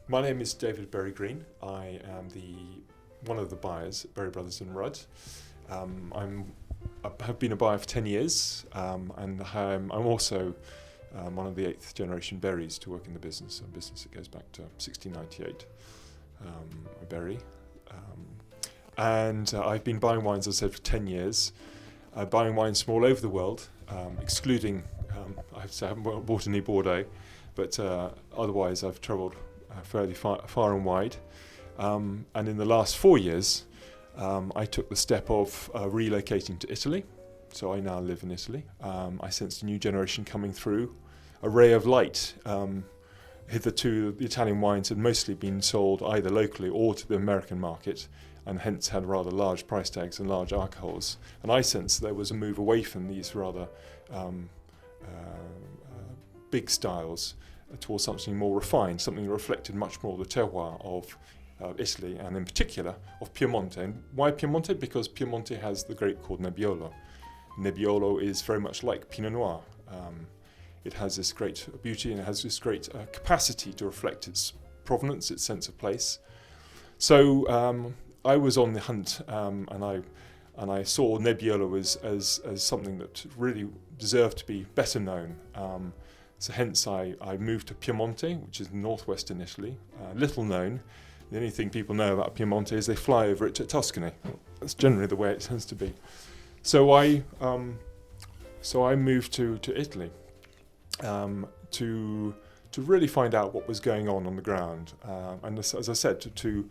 My name is David Berry-Green. I am one of the buyers at Berry Brothers in Rudd. I have been a buyer for 10 years, and I'm also one of the 8th generation Berries to work in the business, a business that goes back to 1698, Berry. And I've been buying wines, as I said, for 10 years, buying wines from all over the world, excluding, I haven't bought any Bordeaux, but otherwise I've travelled fairly far and wide. And in the last 4 years, I took the step of relocating to Italy. So I now live in Italy. I sensed a new generation coming through, a ray of light. Hitherto, the Italian wines had mostly been sold either locally or to the American market, and hence had rather large price tags and large alcohols. And I sensed there was a move away from these rather big styles towards something more refined, something that reflected much more the terroir of Italy, and in particular of Piemonte. And why Piemonte? Because Piemonte has the grape called Nebbiolo. Nebbiolo is very much like Pinot Noir. It has this great beauty and it has this great capacity to reflect its provenance, its sense of place. So I was on the hunt, and I saw Nebbiolo as something that really deserved to be better known. So hence I moved to Piemonte, which is northwestern Italy, little known. The only thing people know about Piemonte is they fly over it to Tuscany. That's generally the way it tends to be. So I moved to Italy to really find out what was going on the ground, and as I said, to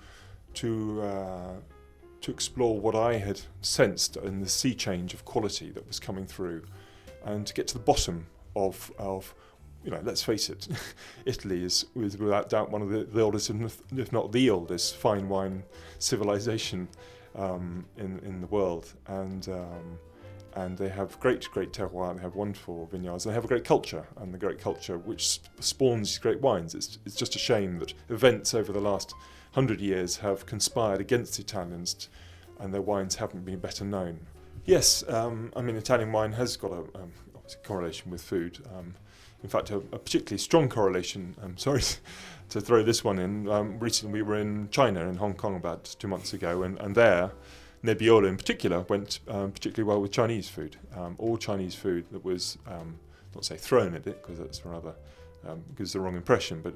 explore what I had sensed in the sea change of quality that was coming through, and to get to the bottom of let's face it, Italy is without doubt one of the oldest, if not the oldest, fine wine civilization in the world, and they have great terroir. They have wonderful vineyards. They have a great culture, and the great culture which spawns these great wines. It's just a shame that events over the last 100 years have conspired against the Italians, and their wines haven't been better known. Yes, Italian wine has got obviously a correlation with food. In fact, a particularly strong correlation. I'm sorry to throw this one in. Recently, we were in China, in Hong Kong, about 2 months ago, and there, Nebbiolo in particular went particularly well with Chinese food. All Chinese food that was, not say thrown at it, because that's rather gives the wrong impression, but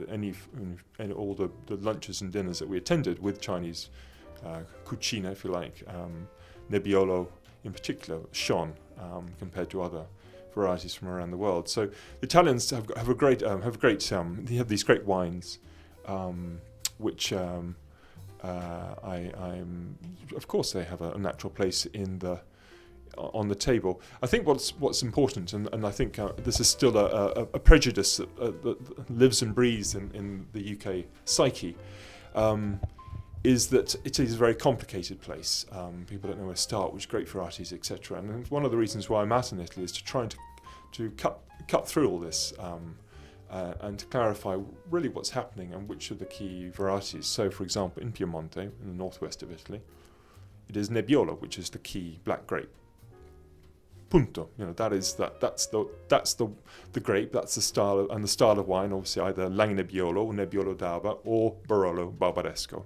all the lunches and dinners that we attended with Chinese cucina, if you like, Nebbiolo in particular shone compared to other varieties from around the world. So the Italians have these great wines, which of course they have a natural place on the table. I think what's important, and I think this is still a prejudice that lives and breathes in the UK psyche, is that Italy is a very complicated place. People don't know where to start, which great varieties, etc. And one of the reasons why I'm out in Italy is to try to cut through all this and to clarify really what's happening and which are the key varieties. So, for example, in Piemonte, in the northwest of Italy, it is Nebbiolo, which is the key black grape. Punto. That's the grape. That's the style and the style of wine. Obviously, either Nebbiolo, Nebbiolo d'Alba, or Barolo Barbaresco.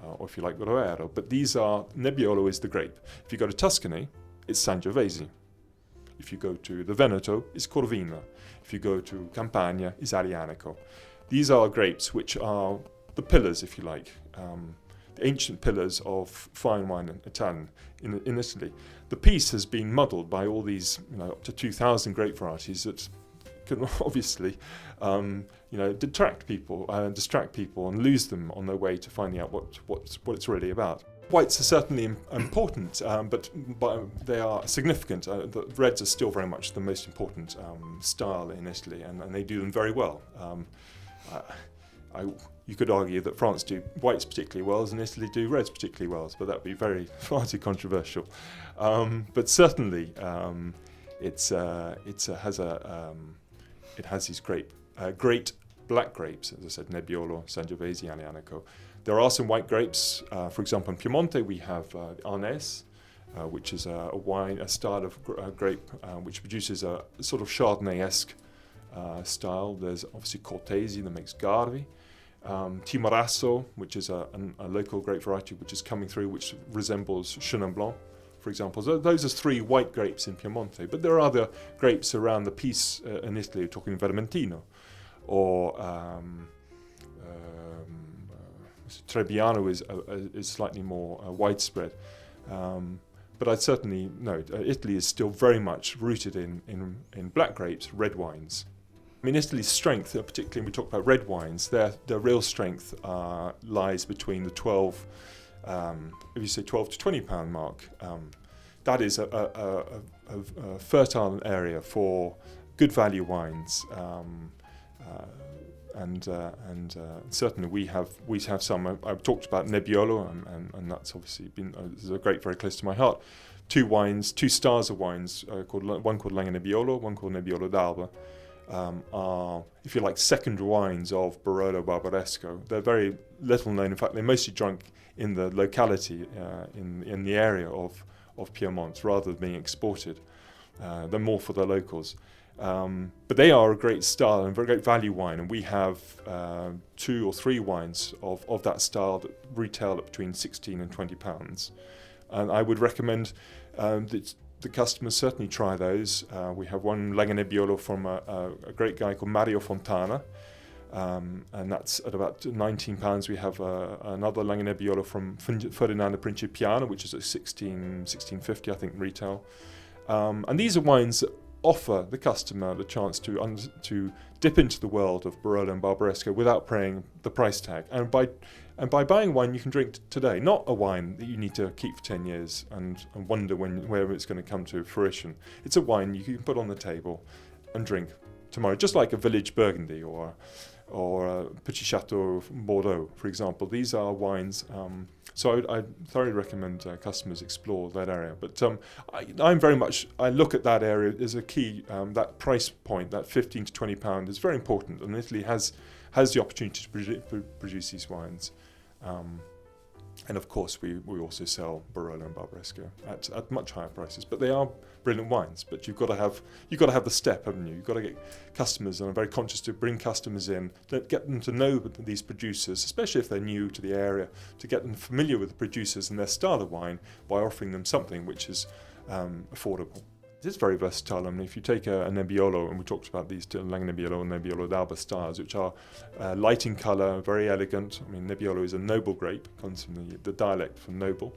Or if you like, Roero. But Nebbiolo is the grape. If you go to Tuscany, it's Sangiovese. If you go to the Veneto, it's Corvina. If you go to Campania, it's Aglianico. These are grapes which are the pillars, if you like, the ancient pillars of fine wine in Italy. The piece has been muddled by all these, up to 2,000 grape varieties that can obviously, distract people and lose them on their way to finding out what it's really about. Whites are certainly important, but they are significant. The reds are still very much the most important style in Italy, and they do them very well. You could argue that France do whites particularly well, and Italy do reds particularly well, but that would be far too controversial. But certainly, it has these great black grapes, as I said, Nebbiolo, Sangiovese, Aglianico. There are some white grapes. For example, in Piemonte we have Arnese, which is a style of grape which produces a sort of Chardonnay-esque style. There's obviously Cortesi that makes Garvi. Timorasso, which is a local grape variety which is coming through, which resembles Chenin Blanc, for example. So those are 3 white grapes in Piemonte, but there are other grapes around the piece in Italy. We're talking Vermentino, or Trebbiano is slightly more widespread. But I'd certainly note Italy is still very much rooted in black grapes, red wines. I mean, Italy's strength, particularly when we talk about red wines, their real strength lies between the 12, if you say 12 to 20 pound mark. That is a fertile area for good value wines, and certainly we have some. I've talked about Nebbiolo, and that's obviously been is a grape very close to my heart. 2 stars of wines, one called Langhe Nebbiolo, one called Nebbiolo d'Alba. Are, if you like, second wines of Barolo Barbaresco. They're very little known. In fact, they're mostly drunk in the locality, in the area of Piedmont, rather than being exported. They're more for the locals. But they are a great style and very great value wine, and we have 2 or 3 wines of that style that retail at between 16 and 20 pounds. And I would recommend that the customers certainly try those. We have one Langhe Nebbiolo from a great guy called Mario Fontana, and that's at about 19 pounds. We have another Langhe Nebbiolo from Ferdinando Principiano, which is at 16.50, I think, retail. And these are wines that offer the customer the chance to dip into the world of Barolo and Barbaresco without paying the price tag. And by buying wine you can drink today, not a wine that you need to keep for 10 years and wonder where it's going to come to fruition. It's a wine you can put on the table and drink tomorrow, just like a Village Burgundy or a Petit Chateau Bordeaux, for example. These are wines. So I thoroughly recommend customers explore that area. But I look at that area as a key. That price point, that 15 to 20 pound, is very important, and Italy has the opportunity to produce these wines. And of course, we also sell Barolo and Barbaresco at much higher prices. But they are brilliant wines. But you've got to have the step, haven't you? You've got to get customers, and I'm very conscious to bring customers in, get them to know these producers, especially if they're new to the area, to get them familiar with the producers and their style of wine by offering them something which is affordable. It is very versatile. I mean, if you take a Nebbiolo, and we talked about these two, Langhe Nebbiolo and Nebbiolo d'Alba styles, which are light in colour, very elegant. I mean, Nebbiolo is a noble grape, comes from the dialect from noble.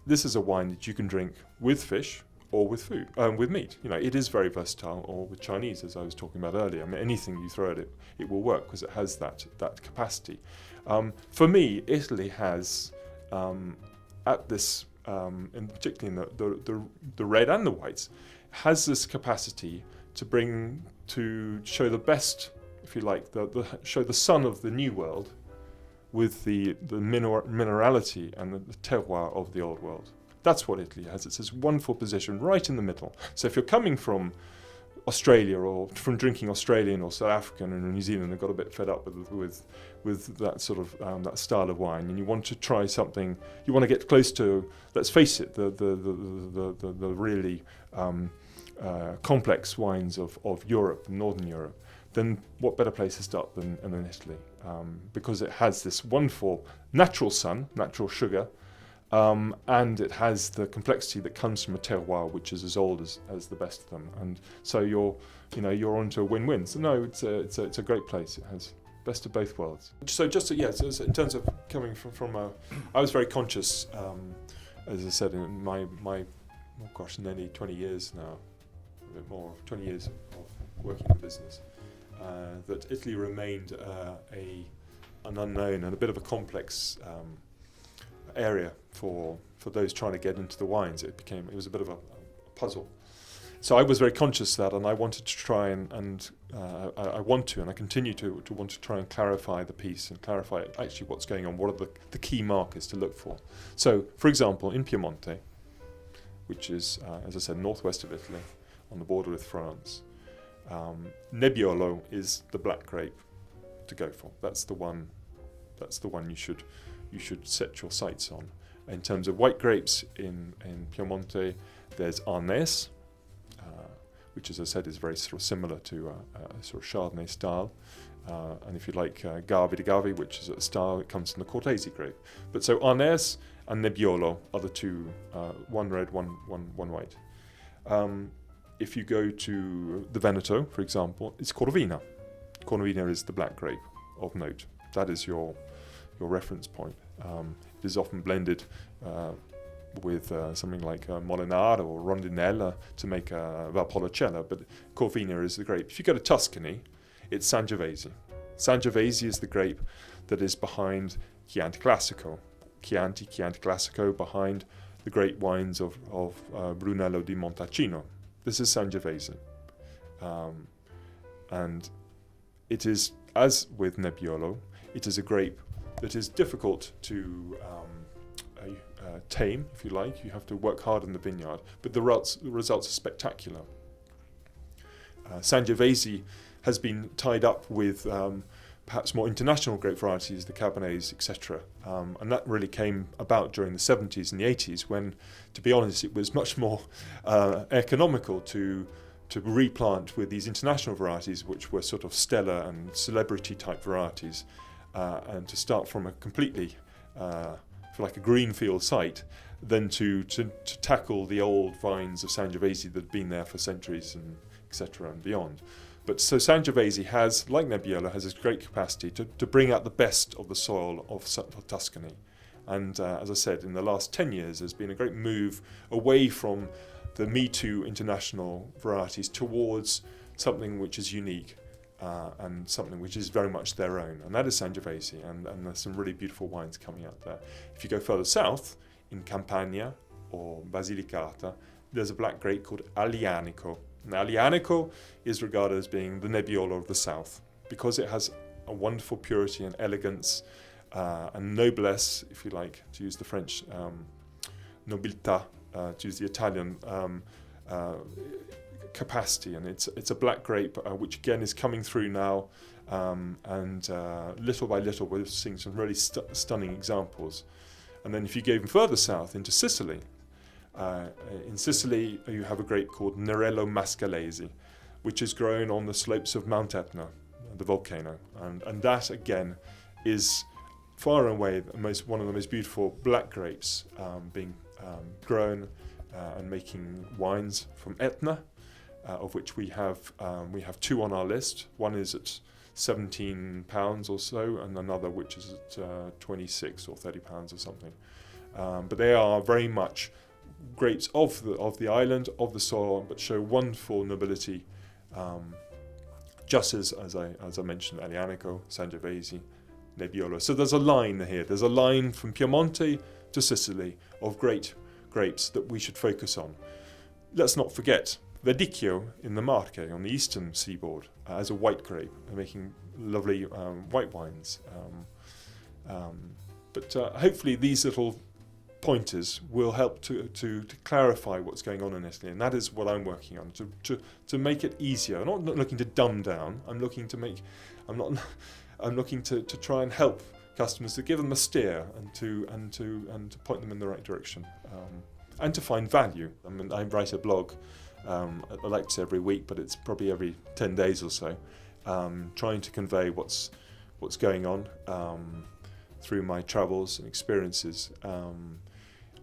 This is a wine that you can drink with fish or with food, with meat. You know, it is very versatile, or with Chinese, as I was talking about earlier. I mean, anything you throw at it, it will work because it has that capacity. For me, Italy has at this. And particularly in the red and the whites, has this capacity to show the best, if you like, show the sun of the new world with the minerality and the terroir of the old world. That's what Italy has. It's this wonderful position right in the middle. So if you're coming from Australia, or from drinking Australian or South African and New Zealand, and got a bit fed up with that sort of that style of wine, and you want to try something, you want to get close to, let's face it, the really complex wines of Europe, Northern Europe, then what better place to start than in Italy? Because it has this wonderful natural sun, natural sugar, and it has the complexity that comes from a terroir which is as old as the best of them, and so you're onto a win-win. So no, it's a great place. It has best of both worlds. So so in terms of coming from I was very conscious, as I said, in my nearly 20 years now, a bit more, 20 years of working in the business, that Italy remained an unknown and a bit of a complex area for those trying to get into the wines. It was a bit of a puzzle. So I was very conscious of that, and I wanted to try and I continue to want to try and clarify the piece and clarify actually what's going on, what are the key markers to look for. So, for example, in Piemonte, which is, as I said, northwest of Italy, on the border with France, Nebbiolo is the black grape to go for. That's the one you should set your sights on. In terms of white grapes in Piemonte, there's Arnese, which, as I said, is very sort of similar to a sort of Chardonnay style. and if you like, Gavi di Gavi, which is a style that comes from the Cortese grape. But so Arnese and Nebbiolo are the two, one red, one white. If you go to the Veneto, for example, it's Corvina. Corvina is the black grape of note. That is your reference point. It is often blended with something like Molinara or Rondinella to make a Valpolicella, but Corvina is the grape. If you go to Tuscany, it's Sangiovese. Sangiovese is the grape that is behind Chianti Classico. Chianti Classico behind the great wines of Brunello di Montalcino. This is Sangiovese. And it is, as with Nebbiolo, it is a grape that is difficult to tame, if you like. You have to work hard in the vineyard, but the results are spectacular. Sangiovese has been tied up with perhaps more international grape varieties, the Cabernets, etc. And that really came about during the 70s and the 80s when, to be honest, it was much more economical to replant with these international varieties, which were sort of stellar and celebrity type varieties, and to start from a completely, like a greenfield site, than to tackle the old vines of Sangiovese that have been there for centuries and etc. and beyond. But so Sangiovese has, like Nebbiolo, has this great capacity to bring out the best of the soil of Tuscany. And as I said, in the last 10 years, there's been a great move away from the Me Too international varieties towards something which is unique and something which is very much their own. And that is Sangiovese, and there's some really beautiful wines coming out there. If you go further south, in Campania or Basilicata, there's a black grape called Aglianico. Now, Aglianico is regarded as being the Nebbiolo of the south because it has a wonderful purity and elegance and noblesse, if you like, to use the French nobiltà, to use the Italian capacity. And it's a black grape which again is coming through now, and little by little we're seeing some really stunning examples. And then if you go even further south into Sicily, in Sicily you have a grape called Nerello Mascalese, which is grown on the slopes of Mount Etna, the volcano, and that again is far and away one of the most beautiful black grapes being grown and making wines from Etna, of which we have two on our list. One is at £17 or so, and another which is at 26 or £30 or something. But they are very much grapes of the island, of the soil, but show wonderful nobility, just as I mentioned, Aglianico, Sangiovese, Nebbiolo. So there's a line here. There's a line from Piemonte to Sicily of great grapes that we should focus on. Let's not forget Verdicchio in the Marche on the eastern seaboard as a white grape, making lovely white wines. But hopefully these little pointers will help to clarify what's going on in Italy, and that is what I'm working on, to make it easier. I'm not looking to dumb down. I'm looking to try and help customers, to give them a steer and to point them in the right direction, and to find value. I mean, I write a blog. I like to say every week, but it's probably every 10 days or so, trying to convey what's going on through my travels and experiences,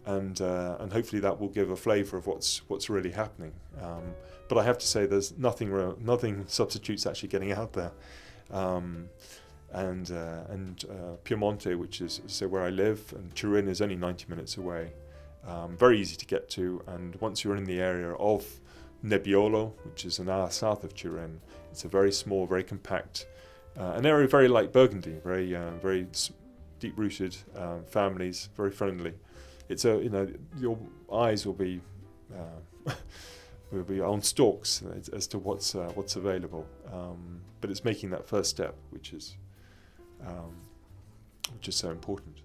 and hopefully that will give a flavour of what's really happening. But I have to say, there's nothing substitutes actually getting out there. And Piemonte, which is where I live, and Turin is only 90 minutes away. Very easy to get to, and once you're in the area of Nebbiolo, which is an hour south of Turin, it's a very small, very compact, an area very like Burgundy, very deep-rooted families, very friendly. It's your eyes will be on stalks as to what's available, but it's making that first step, which is so important.